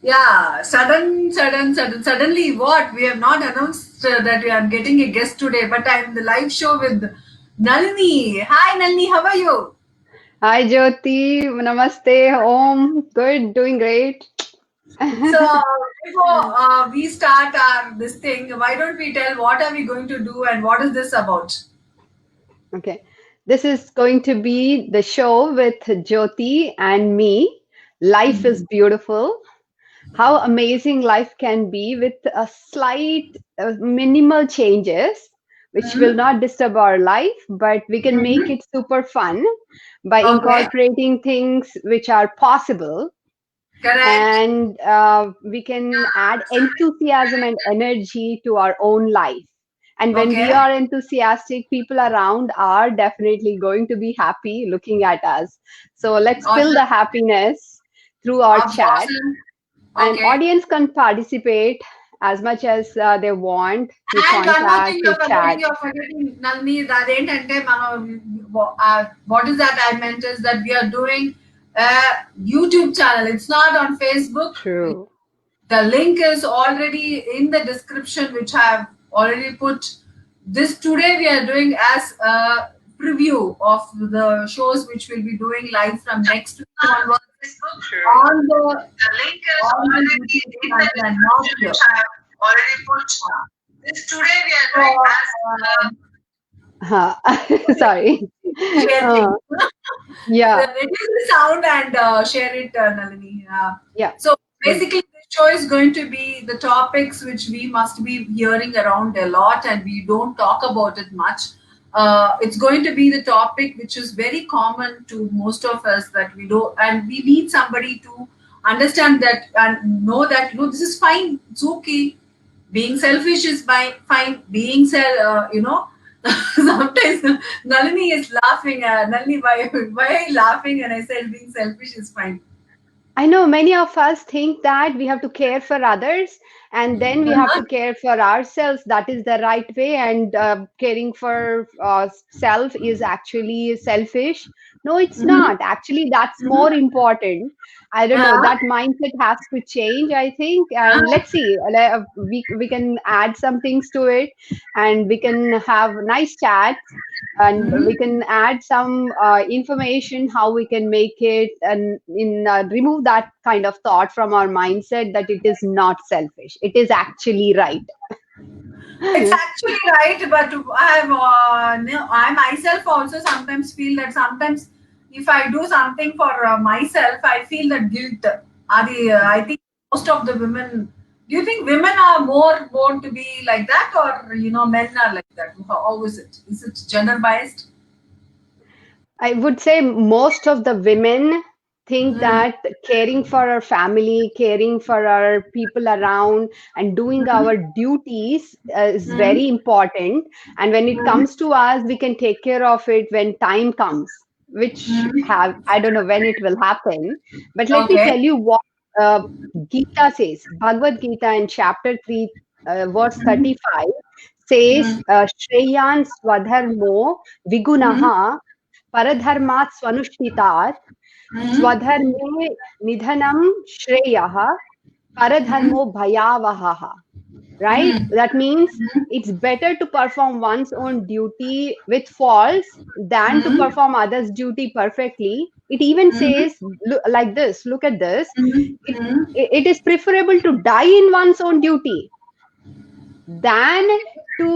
Yeah, suddenly what? We have not announced that we are getting a guest today, but I'm in the live show with Nalini. Hi, Nalini, how are you? Hi Jyoti, Namaste, Om. Good, doing great. So, before we start our this thing, why don't we tell what are we going to do and what is this about? Okay, this is going to be the show with Jyoti and me. Life is beautiful. How amazing life can be with a slight, minimal changes, which will Mhm. not disturb our life, but we can make Mhm. it super fun by Okay, incorporating things which are possible, correct. and we can add enthusiasm and energy to our own life. And when we Okay, are enthusiastic, people around are definitely going to be happy looking at us. So let's fill the awesome, happiness through our chat. awesome. And Okay. audience can participate as much as they want through And one more thing contact, through chat. you're forgetting, Nalini, అదేంటంటే మనం what is that I meant is that we are doing a YouTube channel. It's not on Facebook. True. The link is already in the description, which I have already put. This today we are doing as a preview of the shows which we'll be doing live from next week onwards True. on the The link is already YouTube in the channel and not description, here. which I have already put. This today we are So, doing as sorry. share Uh, link. yeah, Reduce the sound and share it, Nalini. yeah, So good. basically, this show is going to be the topics which we must be hearing around a lot, and we don't talk about it much. It's going to be the topic which is very common to most of us that we do, and we need somebody to understand that and know that this is fine. It's okay. Being selfish is fine. Being sometimes Nalini is laughing. Nalini, why are you laughing? And I said, being selfish is fine. I know many of us think that we have to care for others and then we have Uh-huh. to care for ourselves. That is the right way, and caring for self is actually selfish. No, it's Mhm. not. Actually, that's more Mhm. important. I don't know. Uh-huh. That mindset has to change, I think. And Uh-huh. let's see. We can add some things to it, and we can have nice chats, and we Mhm. can add some information how we can make it and remove that kind of thought from our mindset that it is not selfish, it is actually right. It's actually right, but no, I myself also sometimes feel that sometimes if I do something for myself, I feel that guilt. I think most of the women. Do you think women are more born to be like that, or men are like that? How is it? Is it gender biased? I would say most of the women think Mm. that caring for our family, caring for our people around, and doing our duties is Mm. very important. And when it Mm. comes to us, we can take care of it when time comes, which Mm. have I don't know when it will happen. But let me Okay. tell you what uh, Gita says. Bhagavad Gita in chapter 3, verse Mm. 35 says, Mm. Shreyan swadharmo Mm. vigunaha परधर्मात् स्वनुष्ठितात् Mm. स्वधर्मे निधनं श्रेयः Mm. paradharmo bhayavaha. Right? Mm. That means it's better to perform one's own duty with faults than to Mm. perform others' duty perfectly. It even Mm. says like this, look at this. Mm. It, Mm. it is preferable to die in one's own duty than to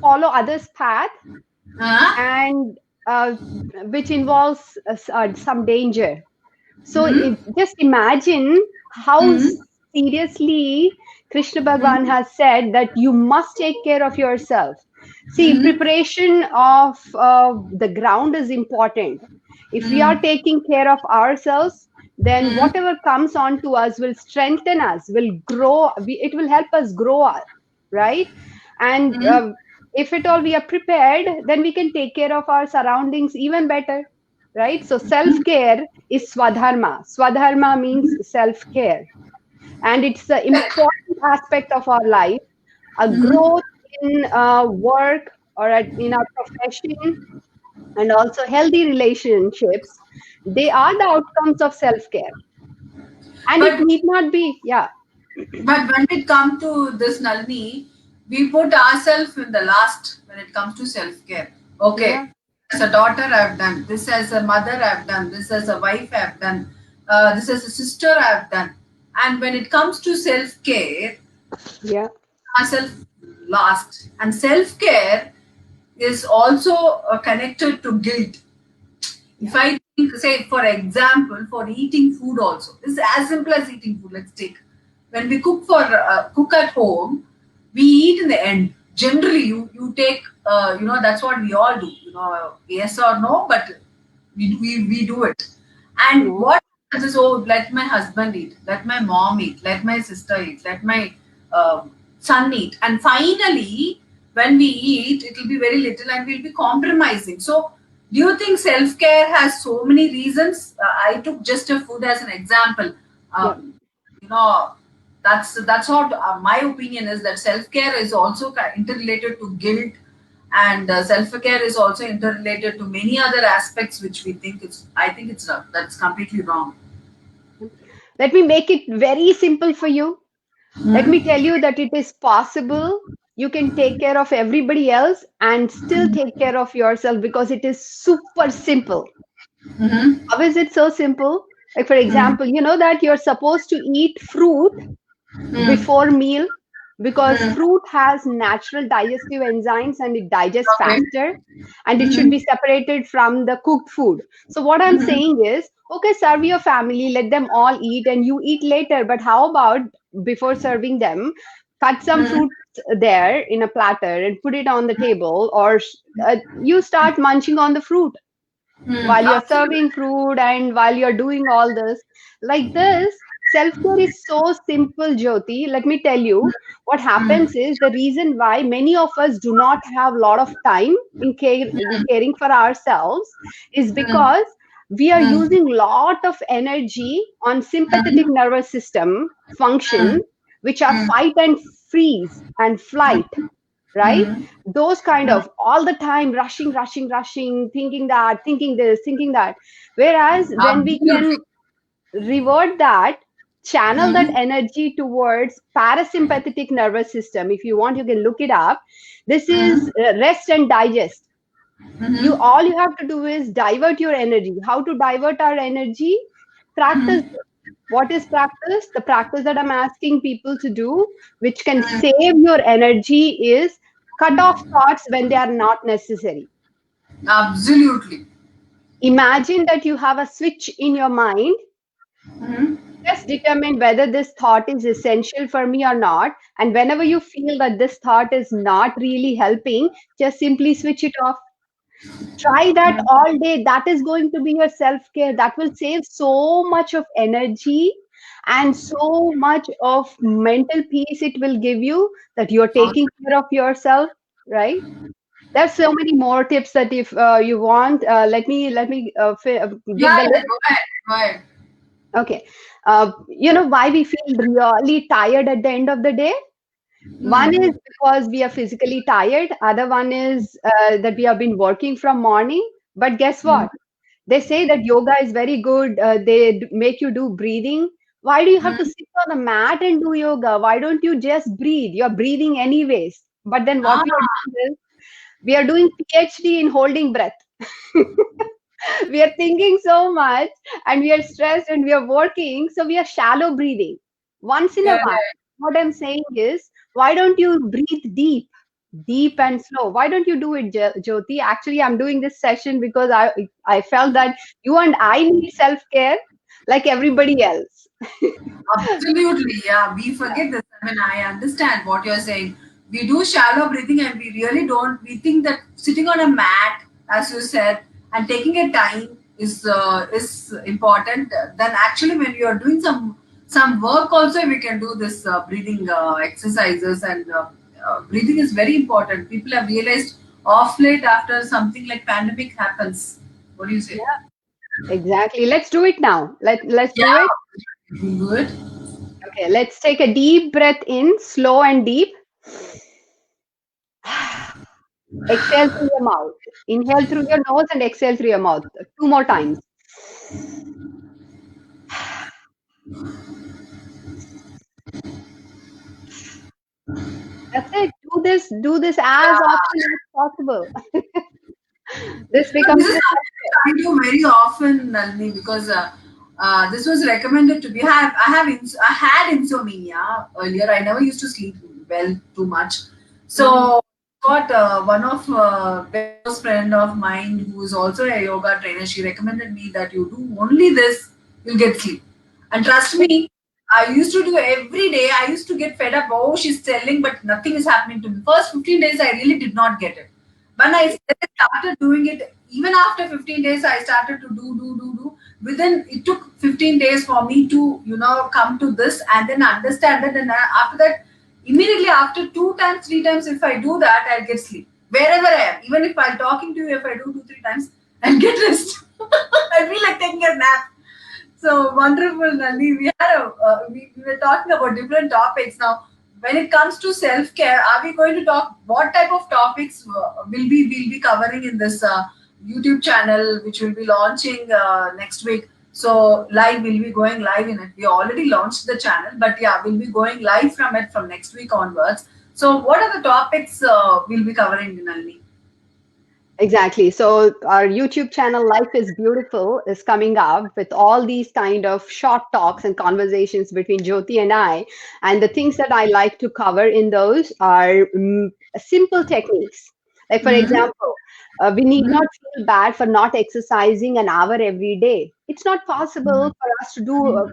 follow others' path, Uh, and which involves some danger. So mm. just imagine how Mm. seriously Krishna Bhagwan Mm. has said that you must take care of yourself. See, Mm. preparation of the ground is important. If we are Mm. taking care of ourselves, then Mm. whatever comes on to us will strengthen us, will grow, it will help us grow, right? And Mm. if at all we are prepared, then we can take care of our surroundings even better, right? So self care is swadharma. Swadharma means self care, and it's an important aspect of our life. A Mm. growth in work or in our profession, and also healthy relationships, they are the outcomes of self care. And it But need not be, yeah. but when it comes to this, Nalini, we put ourselves in the last when it comes to self-care. Yeah, Okay, as a daughter, I've done this. As a mother, I've done this. As a wife, I've done this. As a sister, I've done. And when it comes to self-care, yeah, ourselves last. And self-care is also connected to guilt. If yeah, I think, say, for example, for eating food also, this is as simple as eating food. Let's take when we cook at home, we eat in the end. Generally, you take that's what we all do. Yes or no, but we do it. And yeah. what happens is, oh, let my husband eat, let my mom eat, let my sister eat, let my son eat, and finally, when we eat, it will be very little, and we'll be compromising. So do you think self care has so many reasons? I took just a food as an example. Yeah. Um, you know, that's what my opinion is, that self care is also interrelated to guilt, and self care is also interrelated to many other aspects which we think it's. I think it's that's completely wrong. Let me make it very simple for you. Let me tell you that it is possible. You can take care of everybody else and still take care of yourself because it is super simple. Mm-hmm. How is it so simple? Like, for Mm-hmm. example, you know that you're supposed to eat fruit before meal because Mm-hmm. fruit has natural digestive enzymes and it digests Okay. faster, and it should Mm-hmm. be separated from the cooked food. So what I'm Mm-hmm. saying is, okay, serve your family, let them all eat and you eat later, but how about before serving them, cut some Mm-hmm. fruit there in a platter and put it on the table, or you start munching on the fruit while you're Absolutely. serving fruit and while you're doing all this. Like this, self-care is so simple, Jyoti. Let me tell you, what happens is the reason why many of us do not have a lot of time in caring for ourselves is Mm-hmm. because we are using lot of energy on sympathetic nervous system function, which are fight and freeze and flight, right? Mm-hmm. Those kind of all the time rushing, rushing, rushing, thinking that, thinking this, thinking that. Whereas when we Absolutely. can revert that, channel that Mm-hmm. energy towards parasympathetic nervous system, if you want, you can look it up. This is rest and digest. You Mm-hmm. all you have to do is divert your energy. How to divert our energy? Practice. What is practice? The practice that I'm asking people to do, which can save your energy, is cut off thoughts when they are not necessary. Absolutely. Imagine that you have a switch in your mind. Mm-hmm. Just determine whether this thought is essential for me or not. And whenever you feel that this thought is not really helping, just simply switch it off. Try that all day. That is going to be your self care. That will save so much of energy and so much of mental peace it will give you, that you're taking care of yourself, right? There's so many more tips that if you want, give Yeah, the yeah, list. go ahead. Go ahead. Okay. You know why we feel really tired at the end of the day? One is Mm. because we are physically tired. Other one is that we have been working from morning. But guess Mm. what? They say that yoga is very good. They make you do breathing. Why do you have to Mm. sit on a mat and do yoga? Why don't you just breathe? You're breathing anyways. But then what Ah, we are doing is we are doing PhD in holding breath. We are thinking so much and we are stressed and we are working. So we are shallow breathing once in a while. correct. What I'm saying is, why don't you breathe deep? Deep and slow. Why don't you do it, Jyoti? Actually, I'm doing this session because I felt that you and I need self care like everybody else. Absolutely, yeah. We Yeah, forget this. I mean, I understand what you're saying. We do shallow breathing, and we really don't. We think that sitting on a mat, as you said, and taking a time is important. Then actually, when you are doing some work, also we can do this breathing exercises, and breathing is very important. People have realized off late after something like pandemic happens. What do you say? yeah, exactly. Let's do it now. Let's do it. Yeah, good. Okay, let's take a deep breath in, slow and deep. Exhale through your mouth. Inhale through your nose and exhale through your mouth. Two more times. That's it. Do this as often as possible. This So this becomes is the something which I do very often, Nalini, because this was recommended to me. I had insomnia earlier. I never used to sleep well too much. So got one of very close friend of mine who is also a yoga trainer. She recommended me that you do only this, you'll get sleep. And trust me, I used to do every day. I used to get fed up. Oh, she's telling, but nothing is happening to me. First 15 days, I really did not get it. When I started doing it, even after 15 days, I started to do. Within it took 15 days for me to come to this and then understand it. And after that, immediately after 2 times, 3 times, if I do that, I'll get sleep wherever I am. Even if I'm talking to you, if I do 2, 3 times, I'll get rest. I feel like taking a nap. So wonderful, Nandi. We were talking about different topics now. When it comes to self care, are we going to talk? What type of topics will be covering in this YouTube channel, which will be launching next week? So live, will be going live in it. We already launched the channel, but yeah, we'll be going live from it from next week onwards. So what are the topics we'll be covering, Nalini? Exactly. So our YouTube channel, Life is Beautiful, is coming up with all these kind of short talks and conversations between Jyoti and I. And the things that I like to cover in those are simple techniques. Like, for Mm-hmm. example, we need not feel bad for not exercising an hour every day. It's not possible for us to do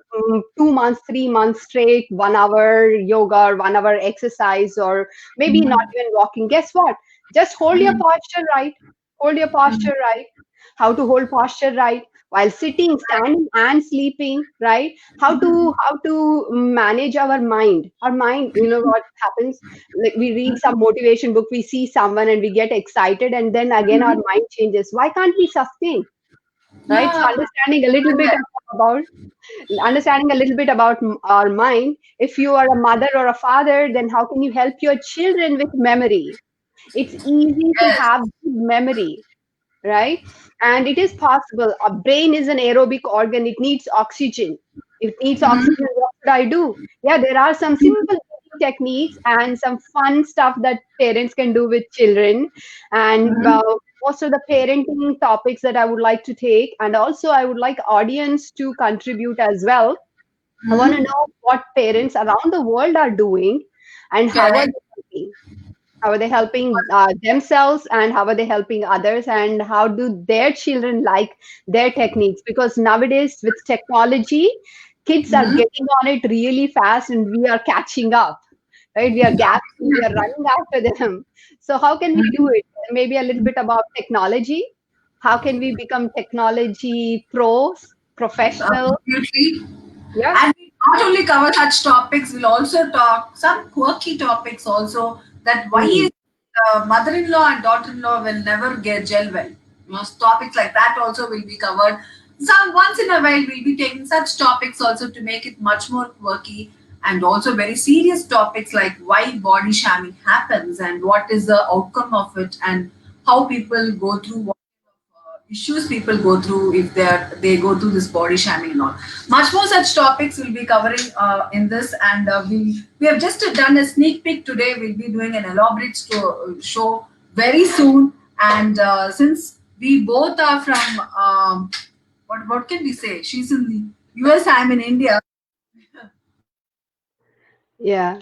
2 months, 3 months straight, 1 hour yoga or 1 hour exercise, or maybe not even walking. Guess what? Just hold your posture right. Hold your posture right. How to hold posture right while sitting, standing, and sleeping, right? How to manage our mind. Our mind, you know what happens? Like, we read some motivation book, we see someone and we get excited, and then again our mind changes. Why can't we sustain? Right? So Yeah. about understanding a little bit about our mind. If you are a mother or a father, then how can you help your children with memory? It's easy to Yes. have good memory, right? And it is possible. A brain is an aerobic organ. It needs oxygen. If it needs oxygen, what should I do? Yeah, there are some simple techniques and some fun stuff that parents can do with children. And most of the parenting topics that I would like to take, and also I would like audience to contribute as well. I want to Mhm. know what parents around the world are doing and how are Correct. they helping. How are they helping themselves, and how are they helping others, and how do their children like their techniques? Because nowadays with technology, kids are Mhm. getting on it really fast and we are catching up, right? We are gapping, we are running after them. So how can we do it? Maybe a little bit about technology. How can we become technology pros, professional? Absolutely. Yeah. And we not only cover such topics, we'll also talk some quirky topics also, that why Mm. is mother-in-law and daughter-in-law will never get gel well. Topics like that also will be covered. Some once in a while we'll be taking such topics also to make it much more quirky, and also very serious topics like why body shaming happens and what is the outcome of it, and how people go through issues people go through if they go through this body shaming and all. Much more such topics will be covering in this, and we have just done a sneak peek today. We'll be doing an elaborate show very soon, and since we both are from what can we say? She's in the US, I'm in India. Yeah.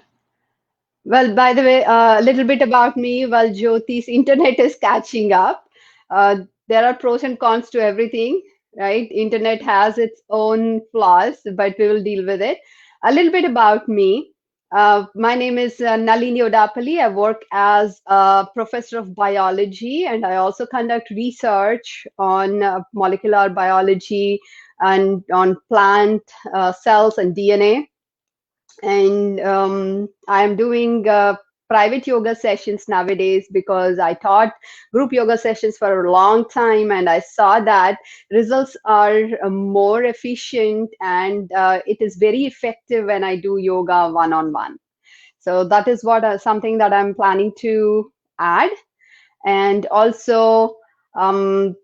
Well, by the way, a little bit about me. While Jyoti's internet is catching up, there are pros and cons to everything, right? Internet has its own flaws, but we will deal with it. A little bit about me. My name is Nalini Odapalli. I work as a professor of biology, and I also conduct research on molecular biology and on plant cells and DNA. And I'm doing private yoga sessions nowadays because I taught group yoga sessions for a long time, and I saw that results are more efficient, and it is very effective when I do yoga one on one. So that is what something that I'm planning to add. And also, um,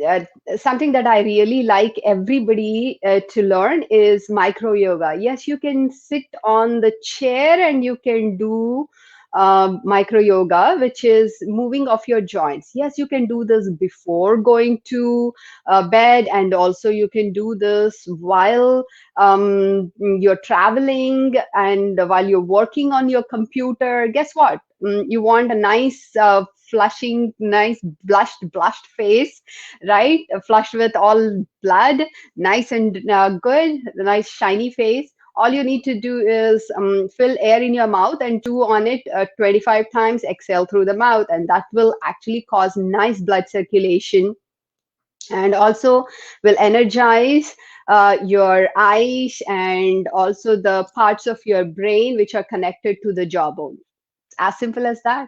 uh, something that I really like everybody to learn is micro yoga. Yes, you can sit on the chair and you can do micro yoga, which is moving of your joints. Yes, you can do this before going to bed, and also you can do this while you're traveling and while you're working on your computer. Guess what? You want a nice flushing, nice blushed face, right? Flushed with all blood, nice and good, nice shiny face. All you need to do is fill air in your mouth and chew on it 25 times, exhale through the mouth, and that will actually cause nice blood circulation, and also will energize your eyes and also the parts of your brain which are connected to the jawbone. As simple as that.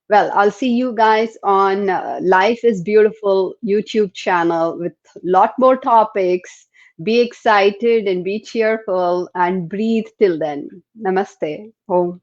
Well, I'll see you guys on Life is Beautiful YouTube channel with a lot more topics. Be excited and be cheerful and breathe till then. Namaste. Om.